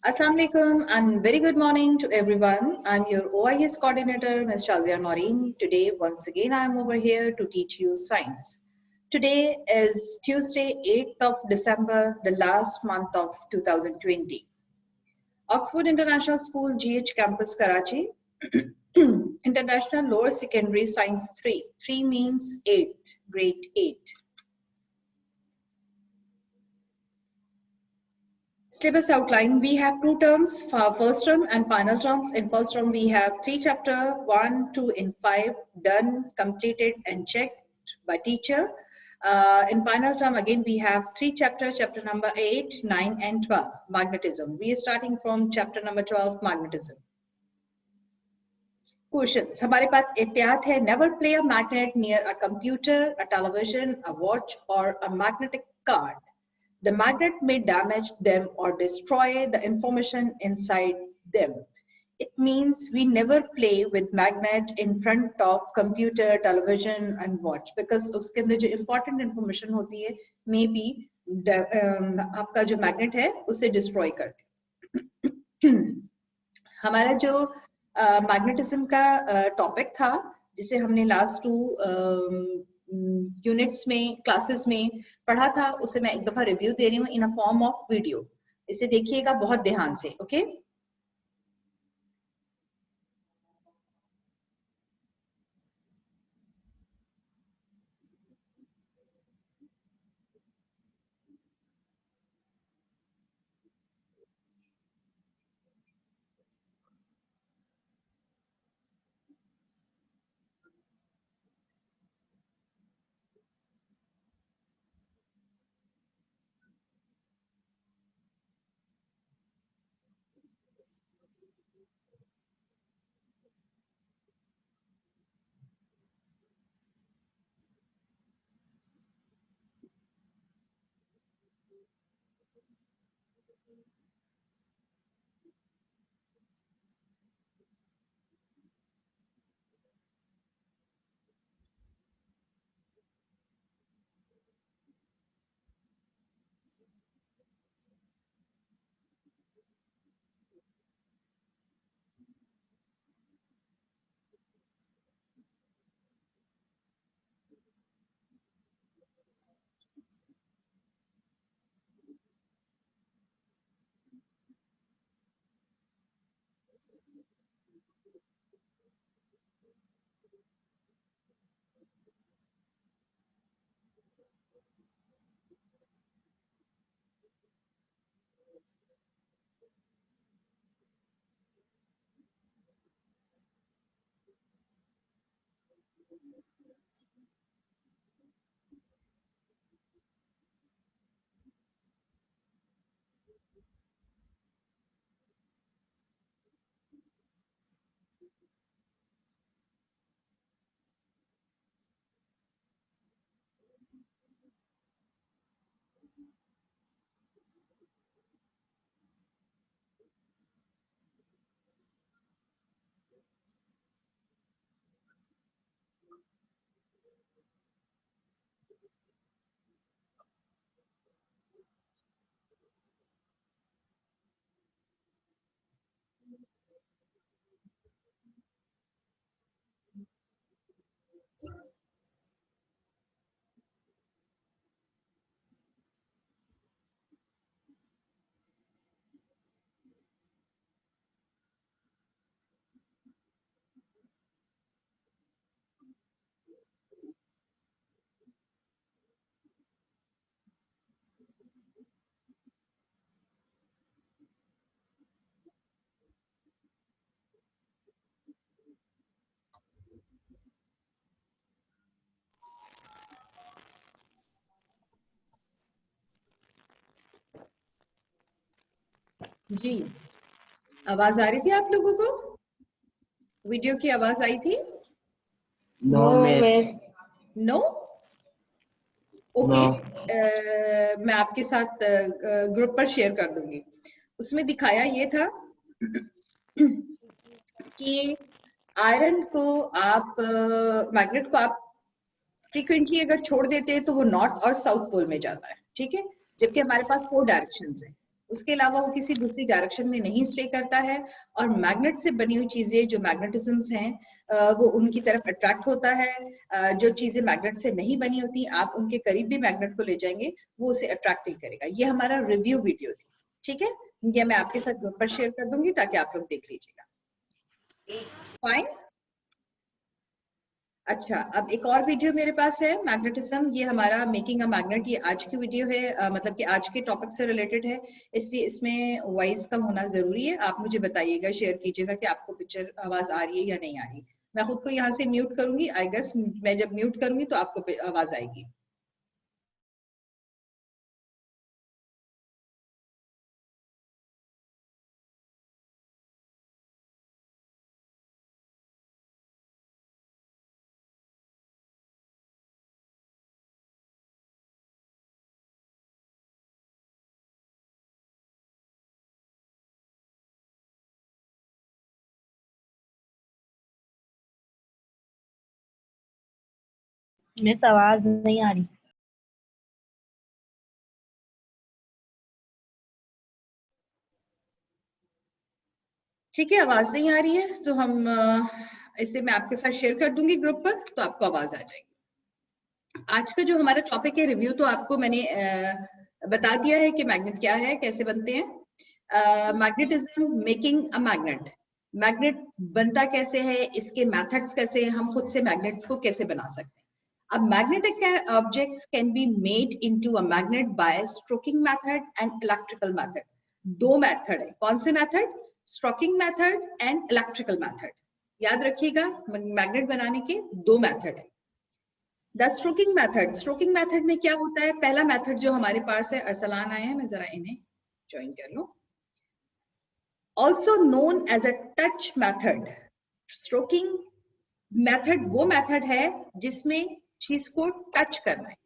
Assalamu alaikum and very good morning to everyone. I'm your OIS coordinator, Ms. Shazia Noreen. Today, once again, I'm over here to teach you science. Today is Tuesday, 8th of December, the last month of 2020. Oxford International School, GH Campus, Karachi. International Lower Secondary Science 3. 3 means 8, grade 8. Syllabus outline, we have two terms for first term and final terms. In first term, we have 3 chapter, 1, 2, and 5 done, completed, and checked by teacher. In final term, again, we have 3 chapter, chapter number 8, 9, and 12, magnetism. We are starting from chapter number 12, magnetism. Questions. हमारे पास एहतियात है, never play a magnet near a computer, a television, a watch, or a magnetic card. The magnet may damage them or destroy the information inside them. It means we never play with magnet in front of computer, television and watch because उसके अंदर जो important information होती है maybe आपका जो magnet है उसे destroy कर दे. हमारा जो मैग्नेटिज्म का टॉपिक था जिसे हमने लास्ट 2 यूनिट्स में क्लासेस में पढ़ा था उसे मैं एक दफा रिव्यू दे रही हूँ इन अ फॉर्म ऑफ वीडियो. इसे देखिएगा बहुत ध्यान से. ओके जी आवाज आ रही थी आप लोगों को? वीडियो की आवाज आई थी? No miss. No okay. मैं आपके साथ ग्रुप पर शेयर कर दूंगी. उसमें दिखाया ये था कि आयरन को आप मैग्नेट को आप फ्रीक्वेंटली अगर छोड़ देते हैं तो वो नॉर्थ और साउथ पोल में जाता है. ठीक है, जबकि हमारे पास 4 डायरेक्शंस हैं. उसके अलावा वो किसी दूसरी डायरेक्शन में नहीं स्टे करता है, और मैग्नेट से बनी हुई चीजें जो मैग्नेटिज्म्स हैं वो उनकी तरफ अट्रैक्ट होता है। जो चीजें मैग्नेट से नहीं बनी होती, आप उनके करीब भी मैग्नेट को ले जाएंगे, वो उसे अट्रैक्ट नहीं करेगा। ये हमारा रिव्यू वीडियो थी, ठीक है। ये मैं आपके साथ ग्रुप पर शेयर कर दूंगी ताकि आप लोग देख लीजिएगा। फाइन। अच्छा, अब एक और वीडियो मेरे पास है, मैग्नेटिज्म। ये हमारा मेकिंग अ मैग्नेट, ये आज की वीडियो है, मतलब कि आज के टॉपिक से रिलेटेड है, इसलिए इसमें वॉइस का होना जरूरी है। आप मुझे बताइएगा, शेयर कीजिएगा कि आपको पिक्चर आवाज आ रही है या नहीं आ रही। मैं खुद को यहाँ से म्यूट करूंगी, आई गेस मैं जब म्यूट करूंगी तो आपको आवाज आएगी। मिस आवाज नहीं आ रही। ठीक है, आवाज नहीं आ रही है तो हम इसे मैं आपके साथ शेयर कर दूंगी ग्रुप पर, तो आपको आवाज आ जाएगी। आज का जो हमारा टॉपिक है रिव्यू, तो आपको मैंने बता दिया है कि मैग्नेट क्या है, कैसे बनते हैं। Magnetism, making a magnet. Magnet बनता कैसे है, इसके मेथड्स कैसे हैं, हम खुद से मैग्नेट्स को कैसे बना सकते हैं। अब magnetic objects can be made into a magnet by stroking method and electrical method. दो मेथड है, कौन से method? Stroking method and electrical method. याद रखिएगा, मैग्नेट बनाने के दो मेथड है। The stroking method, stroking method में क्या होता है? पहला मेथड जो हमारे पास है, अरसलान आए हैं, मैं जरा इन्हें ज्वाइन कर लूं। Also known as a touch method. Stroking method वो मेथड है जिसमें चीज को टच करना है।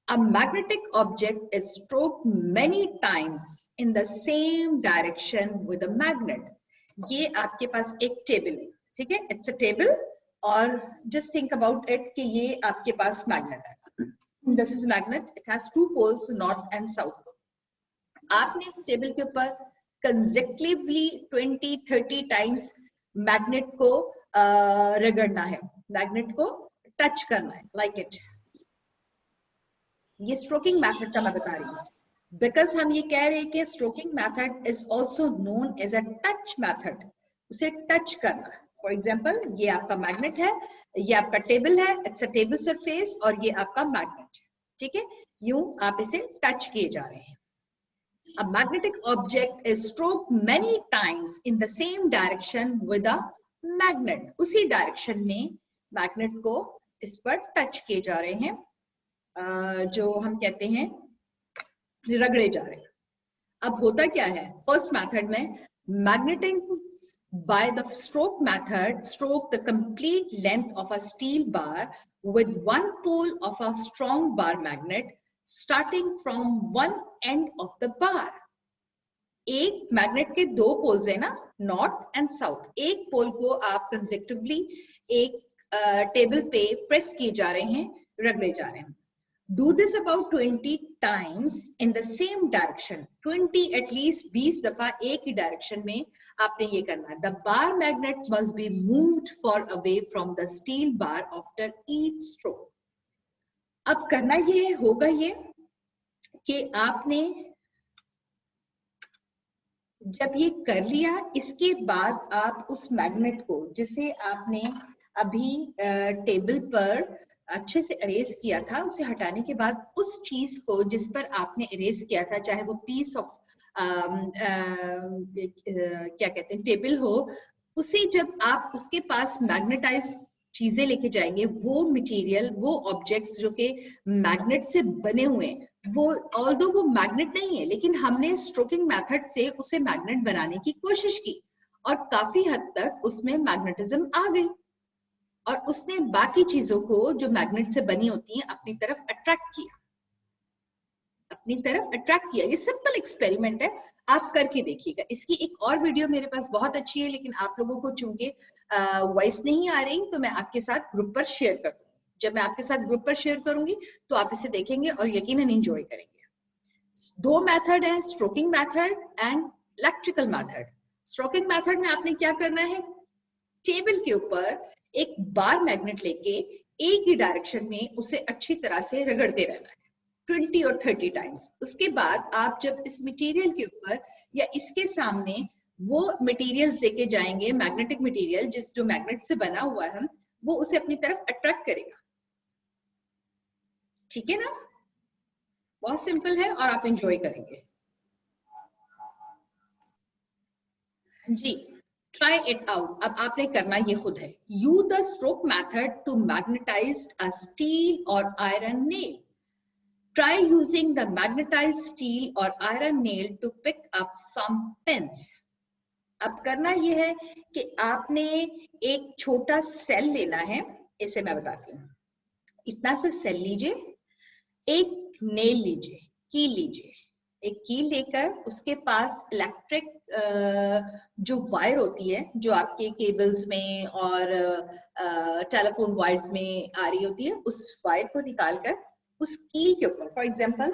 A magnetic object is stroked many times in the same direction with a magnet. ये आपके पास एक टेबल है, ठीक है, इट्स अ टेबल, और जस्ट थिंक अबाउट इट कि ये आपके पास मैग्नेट है। This is magnet, it has two poles, north and south. आपने इस टेबल के ऊपर कंसेक्टिवली 20-30 टाइम्स मैग्नेट को रगड़ना है, मैग्नेट को टच करना है, लाइक इट। ये स्ट्रोकिंग मेथड का मैं बता रही हूँ, बिकॉज हम ये कह रहे हैं कि stroking method is also known as a touch method, उसे टच करना। फॉर एग्जाम्पल, ये आपका मैग्नेट है, ये आपका टेबल है, इट्स अ टेबल सरफेस, और ये आपका मैग्नेट, ठीक है। यूं आप इसे टच किए जा रहे हैं। A magnetic object is stroked many times in the same direction with a magnet. उसी डायरेक्शन में मैग्नेट को इस पर टच किए जा रहे हैं, जो हम कहते हैं रगड़े जा रहे हैं। अब होता क्या है, फर्स्ट मेथड में मैग्नेटिंग by the stroke method, stroke the complete length of a steel bar with one pole of a strong bar magnet starting from one end of the bar. एक मैग्नेट के दो पोल्स है ना, north and south. एक पोल को आप consecutively एक table पे प्रेस किए जा रहे हैं, रगड़े जा रहे हैं। Do this about 20 times in the same direction. 20 at least 20 दफा एक ही डायरेक्शन में आपने ये करना है। The bar magnet must be moved far away from the steel bar after each stroke. अब करना ये होगा ये कि आपने जब ये कर लिया, इसके बाद आप उस मैग्नेट को, जिसे आपने अभी टेबल पर अच्छे से इरेज किया था, उसे हटाने के बाद उस चीज को जिस पर आपने इरेज किया था, चाहे वो पीस ऑफ क्या कहते हैं टेबल हो, उसे जब आप उसके पास मैग्नेटाइज चीजें लेके जाएंगे, वो मटेरियल, वो ऑब्जेक्ट्स जो कि मैग्नेट से बने हुए हैं, वो ऑल्दो वो मैग्नेट नहीं है, लेकिन हमने स्ट्रोकिंग मेथड से उसे मैग्नेट बनाने की कोशिश की और काफी हद तक उसमें मैग्नेटिज्म आ गई, और उसने बाकी चीजों को जो मैग्नेट से बनी होती हैं अपनी तरफ अट्रैक्ट किया, अपनी तरफ अट्रैक्ट किया। ये सिंपल एक्सपेरिमेंट है, आप करके देखिएगा। इसकी एक और वीडियो मेरे पास बहुत अच्छी है, लेकिन आप लोगों को चूंकि वॉइस नहीं आ रही, तो मैं आपके साथ ग्रुप पर शेयर करूंगी। जब मैं आपके साथ ग्रुप पर शेयर करूंगी तो आप इसे देखेंगे और यकीनन एंजॉय करेंगे। दो मेथड है, stroking method and electrical method. Stroking method में आपने क्या करना है, टेबल के ऊपर एक बार मैग्नेट लेके एक ही डायरेक्शन में उसे अच्छी तरह से रगड़ते रहना है 20 और 30 टाइम्स। उसके बाद आप जब इस मटेरियल के ऊपर या इसके सामने वो मटेरियल्स लेके जाएंगे, मैग्नेटिक मटेरियल जिस जो मैग्नेट से बना हुआ है, वो उसे अपनी तरफ अट्रैक्ट करेगा। ठीक है ना, बहुत सिंपल है और आप एंजॉय करेंगे जी। Try it out. अब आपने करना ये खुद है। Use the stroke method to magnetize a steel or iron nail. Try using the magnetized steel or iron nail to pick up some pins. अब करना यह है कि आपने एक छोटा सेल लेना है, इसे मैं बताती हूँ। इतना सा सेल लीजिए, एक नेल लीजिए, कील लीजिए, एक कील लेकर उसके पास इलेक्ट्रिक जो वायर होती है, जो आपके केबल्स में और टेलीफोन वायर्स में आ रही होती है, उस वायर को निकालकर उस कील के ऊपर, फॉर एग्जाम्पल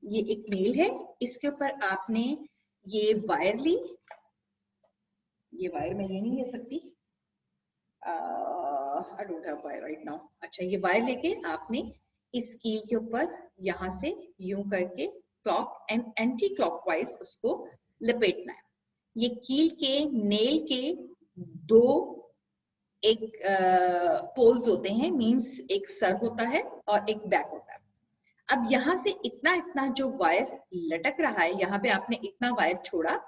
ये एक नेल है, इसके ऊपर आपने ये वायर ली। ये वायर मैं ये नहीं ले सकती, I don't have wire right now. अच्छा, ये वायर लेके आपने इस कील के ऊपर यहां से यूं करके क्लॉक एंड एंटी क्लॉकवाइज उसको लपेटना है। ये कील के नेल के दो एक पोल्स होते हैं, मींस एक सर होता है और एक बैक होता है। अब यहां से इतना इतना जो वायर लटक रहा है, यहाँ पे आपने इतना वायर छोड़ा,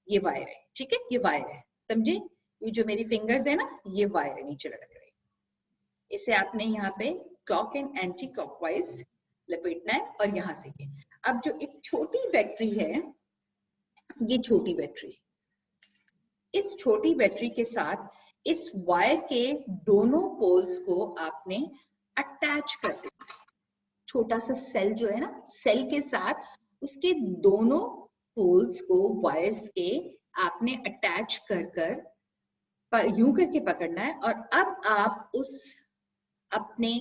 ये वायर है, ठीक है, ये वायर है, समझे? ये जो मेरी फिंगर्स है ना, ये वायर है, नीचे लटक रही। इसे आपने यहाँ पे क्लॉक एंड एंटी क्लॉकवाइज लपेटना है और यहाँ से ये। अब जो एक छोटी बैटरी है, ये छोटी बैटरी, इस छोटी बैटरी के साथ इस वायर के दोनों पोल्स को आपने अटैच कर देना। छोटा सा सेल जो है ना, सेल के साथ उसके दोनों पोल्स को वायर्स के आपने अटैच कर यूं करके पकड़ना है। और अब आप उस अपने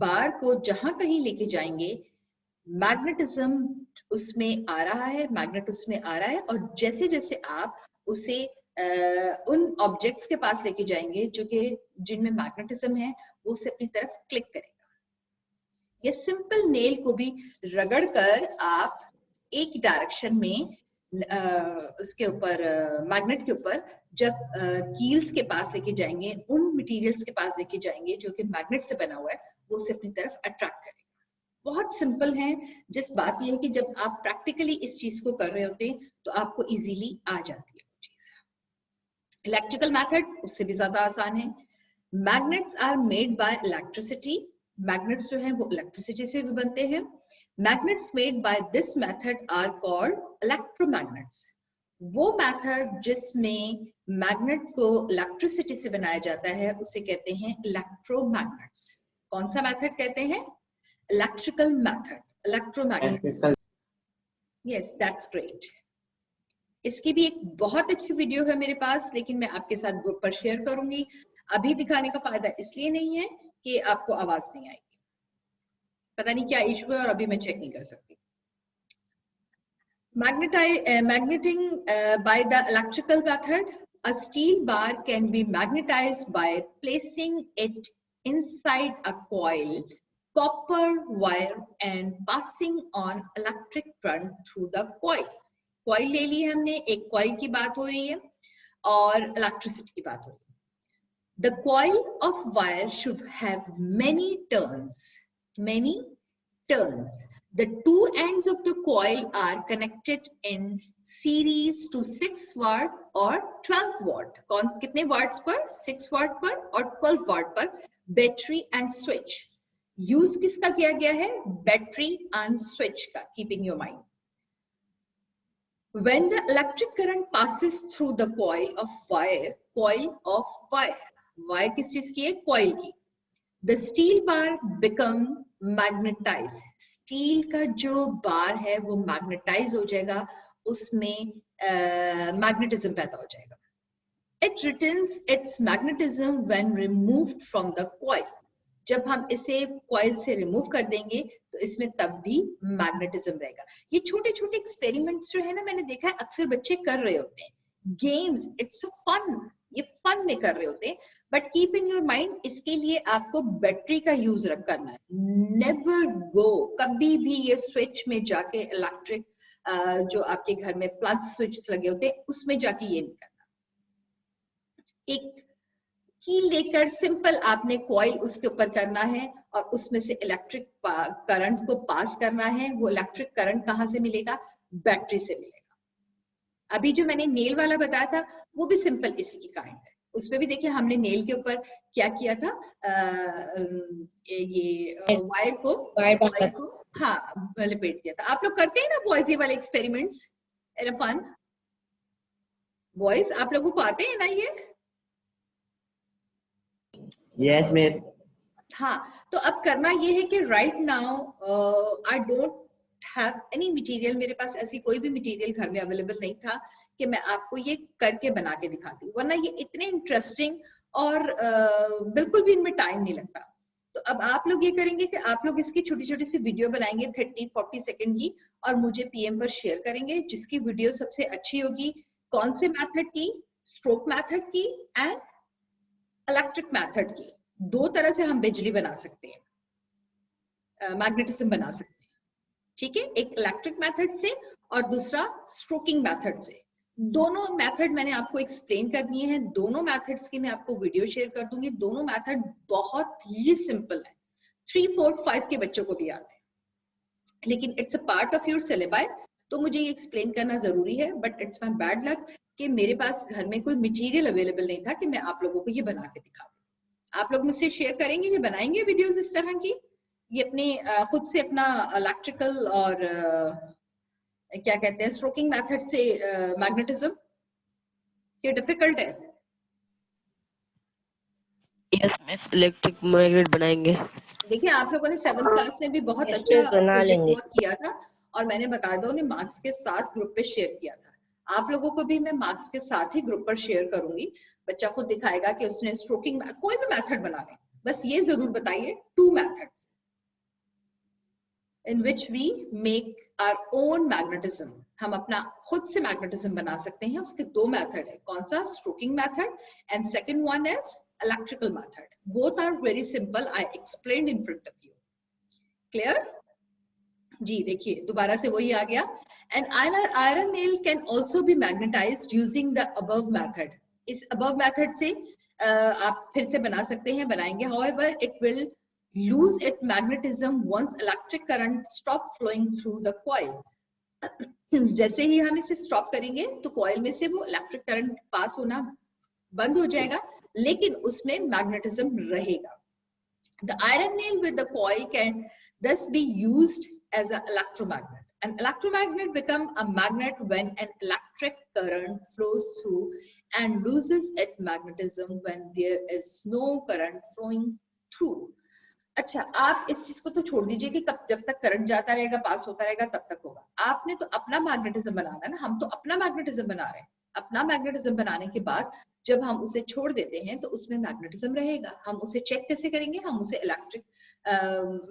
बार को जहां कहीं लेके जाएंगे, मैग्नेटिज्म उसमें आ रहा है, मैग्नेट उसमें आ रहा है, और जैसे जैसे आप उसे उन ऑब्जेक्ट्स के पास लेके जाएंगे जो कि जिनमें मैग्नेटिज्म है, वो उसे अपनी तरफ क्लिक करेगा। ये सिंपल नेल को भी रगड़ कर आप एक डायरेक्शन में उसके ऊपर मैग्नेट के ऊपर जब कील्स के पास लेके जाएंगे, उन मटेरियल्स के पास लेके जाएंगे जो कि मैग्नेट से बना हुआ है, वो उसे अपनी तरफ अट्रैक्ट करेगा। बहुत सिंपल है। जिस बात यह है कि जब आप प्रैक्टिकली इस चीज को कर रहे होते हैं तो आपको इजीली आ जाती है वो चीज। इलेक्ट्रिकल मेथड उससे भी ज्यादा आसान है। Magnets are made by electricity. Magnets जो है वो इलेक्ट्रिसिटी से भी बनते हैं। Magnets made by this method are called electromagnets. वो मेथड जिसमें मैग्नेट्स को इलेक्ट्रिसिटी से बनाया जाता है उसे कहते हैं इलेक्ट्रोमैग्नेट्स। कौन सा मेथड कहते हैं? Electrical method, electromagnetism. Yes, that's great. इसकी भी एक बहुत अच्छी वीडियो है मेरे पास, लेकिन मैं आपके साथ ग्रुप पर शेयर करूंगी। अभी दिखाने का फायदा इसलिए नहीं है कि आपको आवाज नहीं आएगी, पता नहीं क्या इशू है और अभी मैं चेक नहीं कर सकती। Magneting by the electrical method, a steel bar can be magnetized by placing it inside a coil, copper wire, and passing on electric current through the coil. Coil ले ली हमने, एक coil की बात हो रही है और electricity की बात हो रही है। The coil of wire should have many turns. Many turns. The two ends of the coil are connected in series to 6 watt or 12 watt. कौन कितने watts पर? 6 watt पर और 12 watt पर battery and switch. Use किसका किया गया है? Battery and switch का. Keep in your mind. When the electric current passes through the coil of wire, wire किस चीज की है? Coil की. The steel bar become magnetized. Steel का जो बार है वो मैग्नेटाइज हो जाएगा, उसमें मैग्नेटिज्म पैदा हो जाएगा. It retains its magnetism when removed from the coil. जब हम इसे कॉइल से रिमूव कर देंगे तो इसमें तब भी मैग्नेटिज्म रहेगा। ये छोटे छोटे एक्सपेरिमेंट्स जो है ना, मैंने देखा है अक्सर बच्चे कर रहे होते हैं, गेम्स, इट्स अ फन, ये फन में कर रहे होते हैं, but keep in your mind इसके लिए आपको बैटरी का यूज करना है। नेवर गो, कभी भी ये स्विच में जाके इलेक्ट्रिक जो आपके घर में प्लग स्विच लगे होते हैं उसमें जाके ये नहीं करना। एक की लेकर सिंपल आपने कॉइल उसके ऊपर करना है और उसमें से इलेक्ट्रिक करंट को पास करना है। वो इलेक्ट्रिक करंट कहाँ से मिलेगा? बैटरी से मिलेगा। अभी जो मैंने नेल वाला बताया था वो भी सिंपल इसी की काइंड है। उसमें भी देखिए हमने नेल के ऊपर क्या किया था, ये वायर को हाँ लिपेट दिया था। आप लोग करते हैं ना बॉयज ये वाले एक्सपेरिमेंट्स इन फन? बॉयज आप लोगों को आते हैं ना ये? Yes ma'am. हाँ, तो अब करना ये है कि right now I don't have any material, मेरे पास ऐसी कोई भी मटेरियल घर में अवेलेबल नहीं था कि मैं आपको ये करके बना के दिखाती हूँ, वरना ये इतने इंटरेस्टिंग और बिल्कुल भी इनमें टाइम नहीं लगता। तो अब आप लोग ये करेंगे कि आप लोग इसकी छोटी छोटी सी वीडियो बनाएंगे 30-40 सेकंड की और मुझे पीएम पर शेयर करेंगे, जिसकी वीडियो सबसे अच्छी होगी। कौन से मेथड की? स्ट्रोक मेथड की एंड इलेक्ट्रिक मेथड की। दो तरह से हम बिजली बना सकते हैं, मैग्नेटिज्म बना सकते हैं, ठीक है? एक इलेक्ट्रिक मेथड से और दूसरा स्ट्रोकिंग मेथड से। दोनों मेथड मैंने आपको एक्सप्लेन कर दिए हैं, दोनों मेथड्स की मैं आपको वीडियो शेयर कर दूंगी। दोनों मेथड बहुत ही सिंपल है, 3, 4, 5 के बच्चों को भी आते हैं, लेकिन it's a part of your syllabus, तो मुझे ये एक्सप्लेन करना जरूरी है। But it's my bad luck कि मेरे पास घर में कोई मटेरियल अवेलेबल नहीं था कि मैं आप लोगों को ये बना के दिखा दूं। आप लोग मुझसे शेयर करेंगे, ये बनाएंगे वीडियोस इस तरह की, ये अपने खुद से अपना इलेक्ट्रिकल और क्या कहते हैं स्ट्रोकिंग मेथड से मैग्नेटिज्म? ये डिफिकल्ट है? यस मिस, इलेक्ट्रिक मैग्नेट बनाएंगे। देखिए आप लोगों ने 7th क्लास में भी बहुत अच्छा बना प्रोजेक्ट लेंगे। वर्क किया था और मैंने बकायदा उन्हें मार्क्स के साथ ग्रुप पे शेयर किया था। आप लोगों को भी मैं मार्क्स के साथ ही ग्रुप पर शेयर करूंगी। बच्चा खुद दिखाएगा कि उसने स्ट्रोकिंग कोई भी मेथड बना ले, बस ये जरूर बताइए 2 methods in which we make our own magnetism, हम अपना खुद से मैग्नेटिज्म बना सकते हैं। उसके 2 मेथड है, कौन सा? Stroking method and second one is electrical method. Both are very simple, I explained in front of you. Clear? जी देखिए दोबारा से वही आ गया। And iron nail can also be magnetized using the above method. इस अबव मेथड से आप फिर से बना सकते हैं, बनाएंगे। However it will lose its magnetism once electric current stop flowing through the coil। जैसे ही हम इसे स्टॉप करेंगे तो कॉइल में से वो इलेक्ट्रिक करंट पास होना बंद हो जाएगा, लेकिन उसमें मैग्नेटिज्म रहेगा। The iron nail with the coil can thus be used as an electromagnet. An electromagnet becomes a magnet when an electric current flows through and loses its magnetism when there is no current flowing through। अच्छा, आप इस चीज को तो छोड़ दीजिए कि कब जब तक करंट जाता रहेगा पास होता रहेगा तब तक होगा। आपने तो अपना मैग्नेटिज्म बनाना है ना, हम तो अपना मैग्नेटिज्म बना रहे हैं। अपना मैग्नेटिज्म बनाने के बाद जब हम उसे छोड़ देते हैं तो उसमें मैग्नेटिज्म रहेगा। हम उसे चेक कैसे करेंगे? हम उसे इलेक्ट्रिक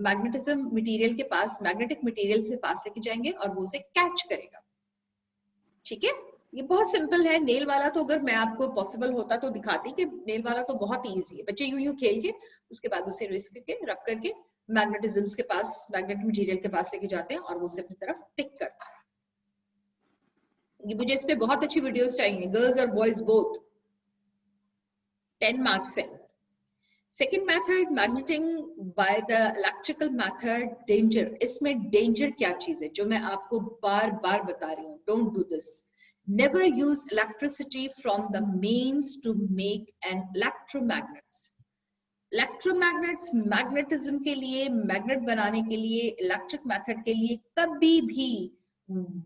मैग्नेटिज्म मटेरियल के पास, मैग्नेटिक मटेरियल से पास लेके जाएंगे और वो उसे कैच करेगा। ठीक है, ये बहुत सिंपल है। नेल वाला तो अगर मैं आपको पॉसिबल होता तो दिखाती कि नेल वाला तो बहुत इजी है। बच्चे यूं यूं खेल के उसके बाद उसे रिस्क करके रब करके मैग्नेटिज्म के पास, मैग्नेटिक मटेरियल के पास लेके जाते हैं और वो उसे अपनी तरफ पिक करते हैं। ये मुझे इस पे बहुत अच्छी वीडियोस चाहिए, गर्ल्स और बॉयज बोथ। 10 मार्क्स है। Second method, magneting by the electrical method. Danger, इसमें डेंजर क्या चीज है जो मैं आपको बार बार बता रही हूँ, don't do this. Never use electricity from the mains to make an electromagnets. Electromagnets magnetism के लिए, मैग्नेट बनाने के लिए, इलेक्ट्रिक मेथड के लिए कभी भी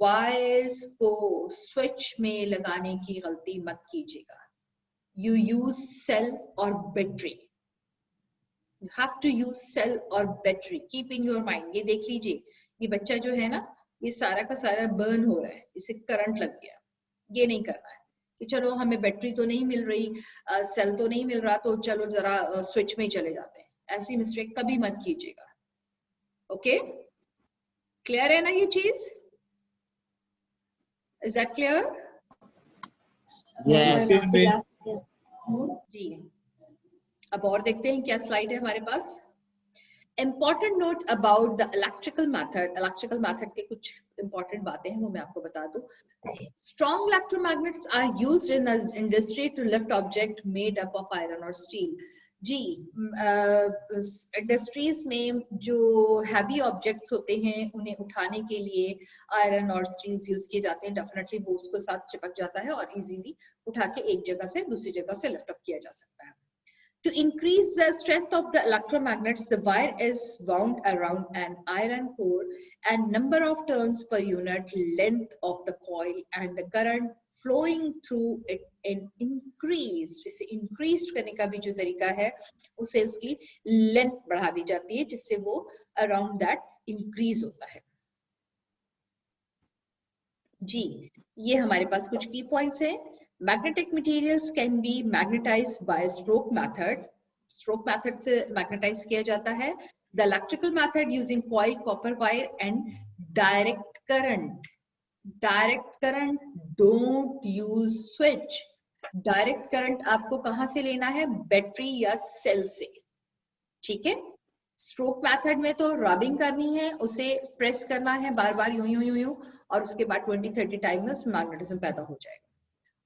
वायर्स को स्विच में लगाने की गलती मत कीजिएगा। You use cell or battery. You have to use cell or battery. Keep in your mind. ये देख लीजिए, ये बच्चा जो है ना, ये सारा का सारा बर्न हो रहा है, इसे करंट लग गया। ये नहीं करना है कि चलो हमें बैटरी तो नहीं मिल रही, सेल तो नहीं मिल रहा, तो चलो जरा स्विच में ही चले जाते हैं। ऐसी मिस्टेक कभी मत कीजिएगा। ओके, क्लियर है ना ये चीज? Is that clear? Yes. जी, अब और देखते हैं क्या स्लाइड है हमारे पास। Important note about the electrical method. Electrical method के कुछ important बातें हैं वो मैं आपको बता दूं। Strong electromagnets are used in the industry to lift object made up of iron or steel. जी, इंडस्ट्रीज में जो हैवी ऑब्जेक्ट्स होते हैं उन्हें उठाने के लिए आयरन और स्टील्स यूज किए जाते हैं। डेफिनेटली वो उसके साथ चिपक जाता है और इजीली उठा के एक जगह से दूसरी जगह से लिफ्ट अप किया जा सकता है। To increase the strength of the electromagnets, the wire is wound around an iron core and number of turns per unit length of the coil and the current flowing through it in increased. इसे increased करने का भी जो तरीका है उसे उसकी length बढ़ा दी जाती है जिससे वो around that increase होता है। जी, ये हमारे पास कुछ की पॉइंट्स हैं। Magnetic materials can be magnetized by stroke method. Stroke method से magnetize किया जाता है। The electrical method using coil, copper wire and direct current. Direct current, don't use switch. Direct current आपको कहाँ से लेना है? बैटरी या सेल से, ठीक है। स्ट्रोक मेथड में तो रबिंग करनी है, उसे प्रेस करना है बार बार यूं यूं यूं यूं और उसके बाद 20-30 टाइम में उसमें मैग्नेटिज्म पैदा हो जाएगा।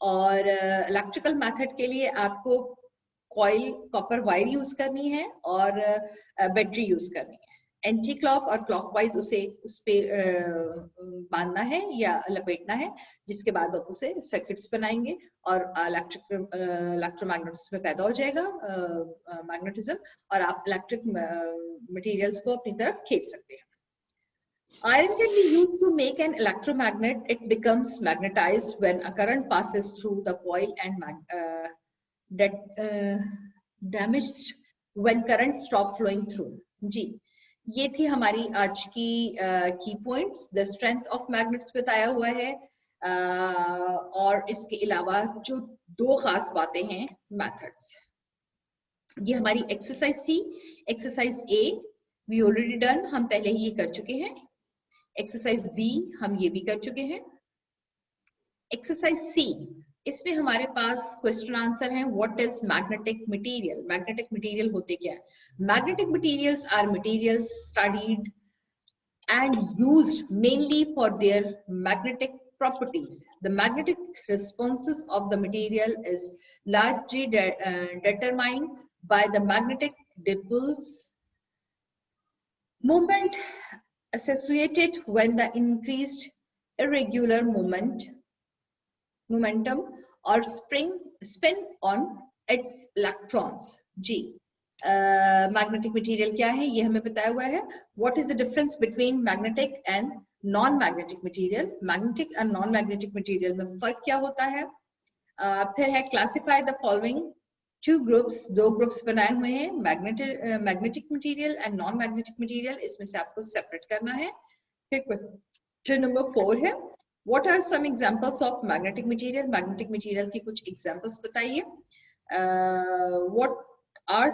और इलेक्ट्रिकल मेथड के लिए आपको कॉइल कॉपर वायर यूज करनी है और बैटरी यूज करनी है। एंटी क्लॉक और क्लॉकवाइज उसे उस पे बांधना है या लपेटना है, जिसके बाद आप उसे सर्किट्स बनाएंगे और इलेक्ट्रोमैग्नेटिज्म में पैदा हो जाएगा मैग्नेटिज्म, और आप इलेक्ट्रिक मटेरियल्स को अपनी तरफ खींच सकते हैं। Iron can be used to make an electromagnet. It becomes magnetized when a current passes through the coil and damaged when current stop flowing through. जी, ये थी हमारी आज की points. The strength of magnets बताया हुआ है और इसके अलावा जो दो खास बातें हैं मेथड्स। ये हमारी एक्सरसाइज थी, exercise A V already done, हम पहले ही ये कर चुके हैं। एक्सरसाइज बी हम ये भी कर चुके हैं। एक्सरसाइज सी, इसमें हमारे पास क्वेश्चन आंसर है। What is magnetic material? Magnetic material होते क्या है? Magnetic materials are materials studied and used mainly for their magnetic properties. The magnetic responses of the material is largely determined by the magnetic dipoles movement associated when the increased irregular momentum or spin on its electrons. जी, magnetic material क्या है ये हमें बताया हुआ है। What is the difference between magnetic and non magnetic material? Magnetic and non magnetic material में फर्क क्या होता है? फिर है classify the following two groups, दो ग्रुप्स बनाए हुए हैं, magnetic material and non magnetic material, इसमें से आपको सेपरेट करना है। फिर क्वेश्चन नंबर 4 है what are some examples of magnetic material? Magnetic material की कुछ एग्जांपल्स बताइए। What are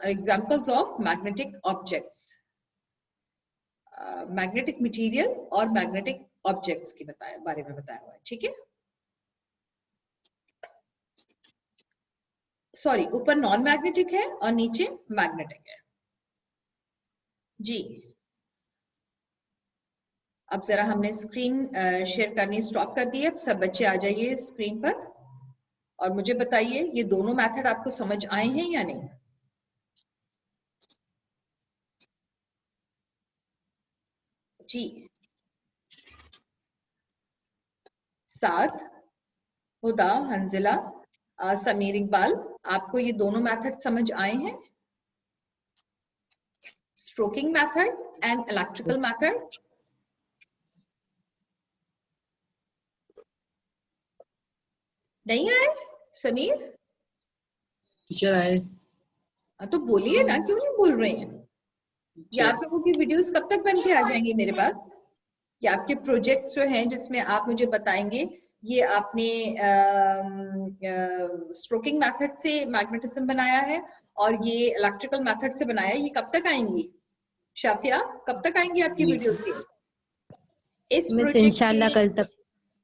examples of magnetic objects? Magnetic material और मैग्नेटिक ऑब्जेक्ट्स के बारे में बताया हुआ है, ठीक है। सॉरी, ऊपर नॉन मैग्नेटिक है और नीचे मैग्नेटिक है। जी, अब जरा हमने स्क्रीन शेयर करनी स्टॉप कर दी है। अब सब बच्चे आ जाइए स्क्रीन पर और मुझे बताइए ये दोनों मेथड आपको समझ आए हैं या नहीं? जी, साद, हुदा, हंजिला, समीर, इकबाल, आपको ये दोनों मेथड समझ आए हैं? Stroking method and electrical method. नहीं आए समीर? टीचर आए तो बोलिए ना, क्यों नहीं बोल रहे हैं? ये आप लोगों की वीडियोस कब तक बन के आ जाएंगी मेरे पास? ये आपके प्रोजेक्ट्स जो हैं जिसमें आप मुझे बताएंगे ये आपने स्ट्रोकिंग मेथड से मैग्नेटिज्म बनाया है और ये इलेक्ट्रिकल मेथड से बनाया है। ये कब तक आएंगी शाफिया, कब तक आएंगी आपकी वीडियोस ये? इस मिस प्रोजेक्ट इंशाल्लाह के कल तक।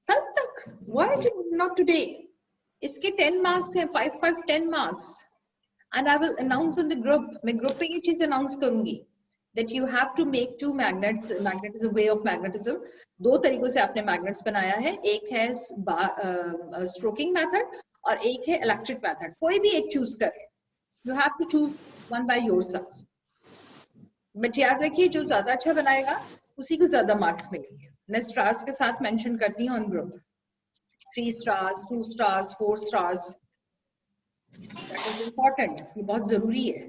कल तक? Why not today? इसके 10 मार्क्स हैं, 5 10 marks, and I will announce on the group. मैं ग्रुप पे ये चीज अनाउंस करूंगी that you have to make two magnets. Magnet is a way of magnetism. दो तरीकों से आपने magnets बनाया है, एक है stroking method और एक है electric method. कोई भी एक choose करें. You have to choose one by yourself. But याद रखिए जो ज्यादा अच्छा बनाएगा उसी को ज्यादा मार्क्स मिलेंगे। मैं स्टार्स के साथ मेंशन करती हूँ on group, 3 stars, 2 stars, 4 stars. That is important. ये बहुत जरूरी है।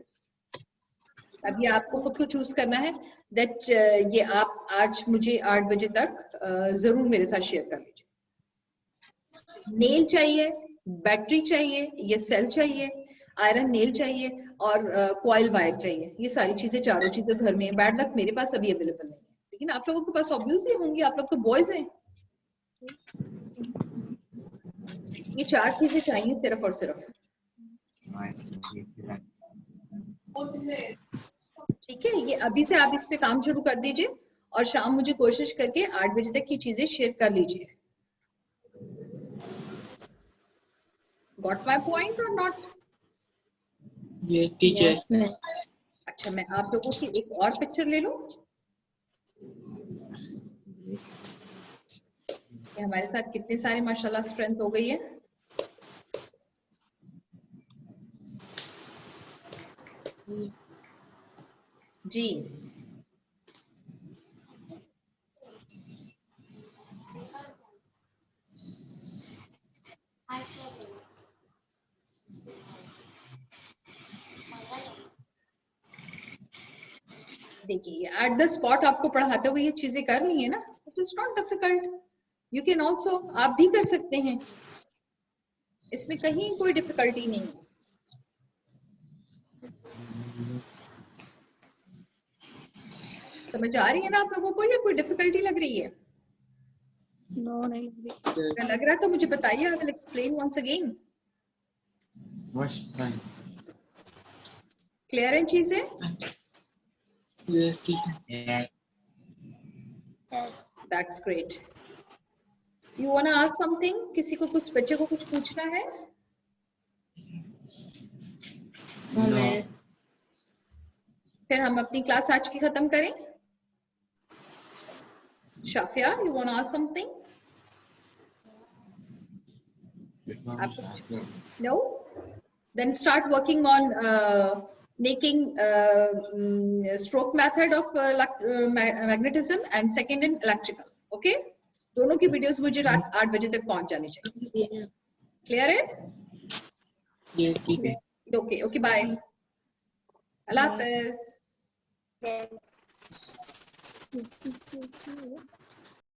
अब ये आपको खुद को चूज करना है दैट ये आप आज मुझे 8 बजे तक जरूर मेरे साथ शेयर कर लीजिए। नेल चाहिए, बैटरी चाहिए, ये सेल चाहिए, आयरन नेल चाहिए और कॉइल वायर चाहिए। ये सारी चीजें, चारों चीजें घर में। बैड लक मेरे पास अभी अवेलेबल नहीं है, लेकिन आप लोगों के पास ऑब्वियसली होंगी, आप लोग तो बॉयज हैं। ये 4 चीजें चाहिए सिर्फ और सिर्फ। ठीक है, ये अभी से आप इस पे काम शुरू कर दीजिए और शाम मुझे कोशिश करके 8 बजे तक की चीजें शेयर कर लीजिए। गॉट माय पॉइंट और नॉट? ये टीचर। अच्छा, मैं आप लोगों की एक और पिक्चर ले लूं। हमारे साथ कितने सारे माशाल्लाह स्ट्रेंथ हो गई है। जी देखिए, एट द स्पॉट आपको पढ़ाते हुए ये चीजें कर ली है ना, it is not difficult. You can also, आप भी कर सकते हैं, इसमें कहीं कोई डिफिकल्टी नहीं है। समझ आ रही है ना आप लोगों को, या कोई डिफिकल्टी लग रही है? नो, नहीं लग रही। अगर लग रहा है तो मुझे बताइए, I will explain once again. Clear है चीजें? ये teacher. That's great. You want to ask something? किसी को कुछ, बच्चे को कुछ पूछना है? फिर हम अपनी क्लास आज की खत्म करें। Shafia, you want to ask something? No? Then start working on making stroke method of magnetism and second in electrical. Okay? दोनों की वीडियोस मुझे रात 8 बजे तक पहुंच जानी चाहिए। क्लियर है? ये टीचर। ओके ओके, बाय, अल्लाह हाफिज।